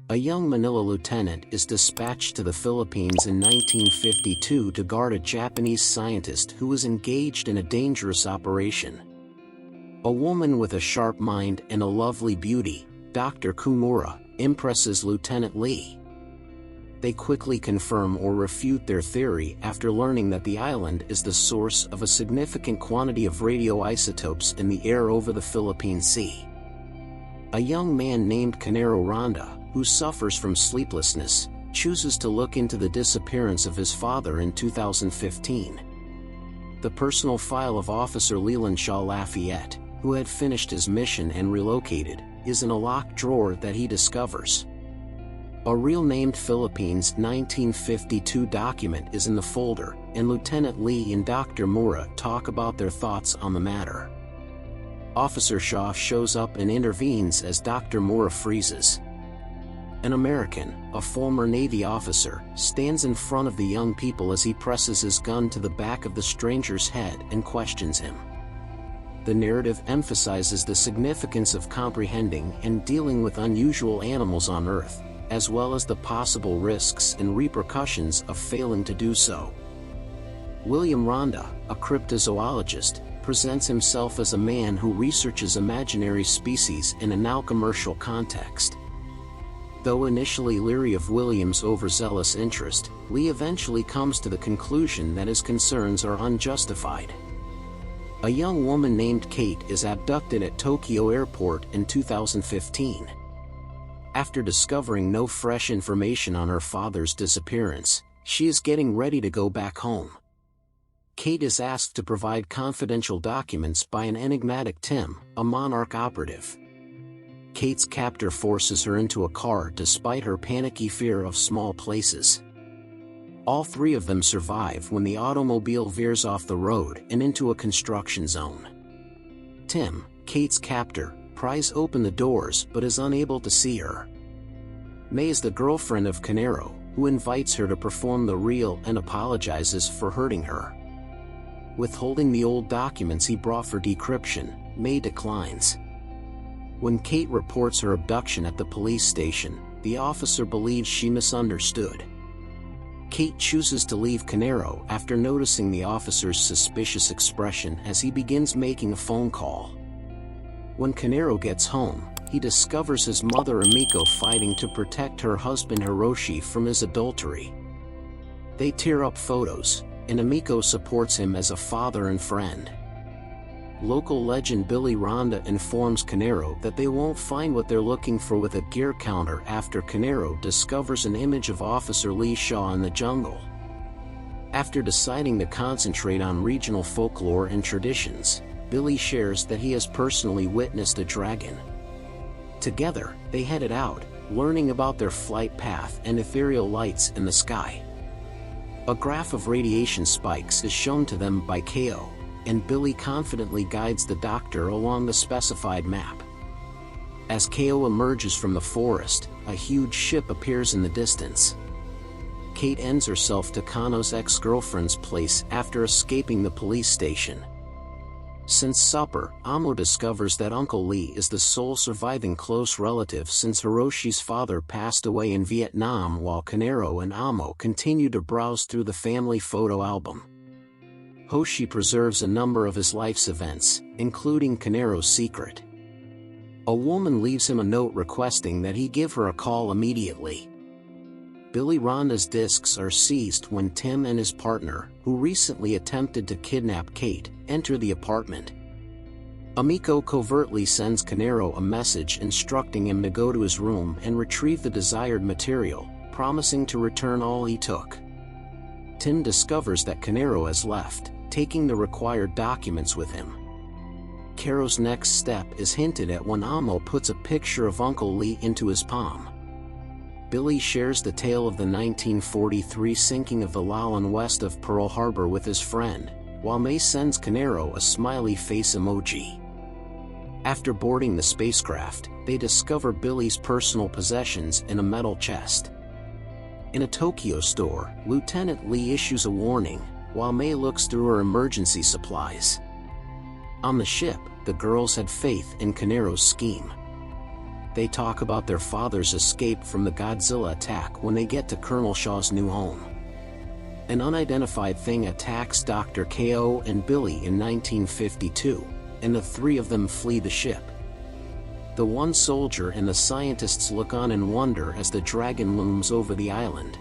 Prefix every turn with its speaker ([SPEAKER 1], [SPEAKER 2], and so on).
[SPEAKER 1] A young Manila lieutenant is dispatched to the Philippines in 1952 to guard a Japanese scientist who is engaged in a dangerous operation. A woman with a sharp mind and a lovely beauty, Dr. Kumura, impresses Lieutenant Lee. They quickly confirm or refute their theory after learning that the island is the source of a significant quantity of radioisotopes in the air over the Philippine Sea. A young man named Canero Ronda, who suffers from sleeplessness, chooses to look into the disappearance of his father in 2015. The personal file of Officer Leland Shaw Lafayette, who had finished his mission and relocated, is in a locked drawer that he discovers. A real named Philippines 1952 document is in the folder, and Lieutenant Lee and Dr. Mura talk about their thoughts on the matter. Officer Shaw shows up and intervenes as Dr. Mura freezes. An American, a former Navy officer, stands in front of the young people as he presses his gun to the back of the stranger's head and questions him. The narrative emphasizes the significance of comprehending and dealing with unusual animals on Earth, as well as the possible risks and repercussions of failing to do so. William Ronda, a cryptozoologist, presents himself as a man who researches imaginary species in a now commercial context. Though initially leery of William's overzealous interest, Lee eventually comes to the conclusion that his concerns are unjustified. A young woman named Kate is abducted at Tokyo Airport in 2015. After discovering no fresh information on her father's disappearance, she is getting ready to go back home. Kate is asked to provide confidential documents by an enigmatic Tim, a Monarch operative. Kate's captor forces her into a car despite her panicky fear of small places. All three of them survive when the automobile veers off the road and into a construction zone. Tim, Kate's captor, pries open the doors but is unable to see her. May is the girlfriend of Canero, who invites her to perform the reel and apologizes for hurting her. Withholding the old documents he brought for decryption, May declines. When Kate reports her abduction at the police station, the officer believes she misunderstood. Kate chooses to leave Canero after noticing the officer's suspicious expression as he begins making a phone call. When Canero gets home, he discovers his mother Emiko fighting to protect her husband Hiroshi from his adultery. They tear up photos, and Emiko supports him as a father and friend. Local legend Billy Ronda informs Canero that they won't find what they're looking for with a gear counter after Canero discovers an image of Officer Lee Shaw in the jungle. After deciding to concentrate on regional folklore and traditions, Billy shares that he has personally witnessed a dragon. Together, they headed out, learning about their flight path and ethereal lights in the sky. A graph of radiation spikes is shown to them by Ko, and Billy confidently guides the doctor along the specified map. As Ko emerges from the forest, a huge ship appears in the distance. Kate ends herself to Kano's ex-girlfriend's place after escaping the police station. Since supper, Amo discovers that Uncle Lee is the sole surviving close relative since Hiroshi's father passed away in Vietnam, while Canero and Amo continue to browse through the family photo album. Hoshi preserves a number of his life's events, including Canero's secret. A woman leaves him a note requesting that he give her a call immediately. Billy Ronda's discs are seized when Tim and his partner, who recently attempted to kidnap Kate, enter the apartment. Emiko covertly sends Canero a message instructing him to go to his room and retrieve the desired material, promising to return all he took. Tim discovers that Canero has left, taking the required documents with him. Canero's next step is hinted at when Amo puts a picture of Uncle Lee into his palm. Billy shares the tale of the 1943 sinking of the Lalon west of Pearl Harbor with his friend, while May sends Canero a smiley face emoji. After boarding the spacecraft, they discover Billy's personal possessions in a metal chest. In a Tokyo store, Lieutenant Lee issues a warning, while May looks through her emergency supplies. On the ship, the girls had faith in Canero's scheme. they talk about their father's escape from the Godzilla attack when they get to Colonel Shaw's new home. An unidentified thing attacks Dr. KO and Billy in 1952, and the three of them flee the ship. The one soldier and the scientists look on in wonder as the dragon looms over the island.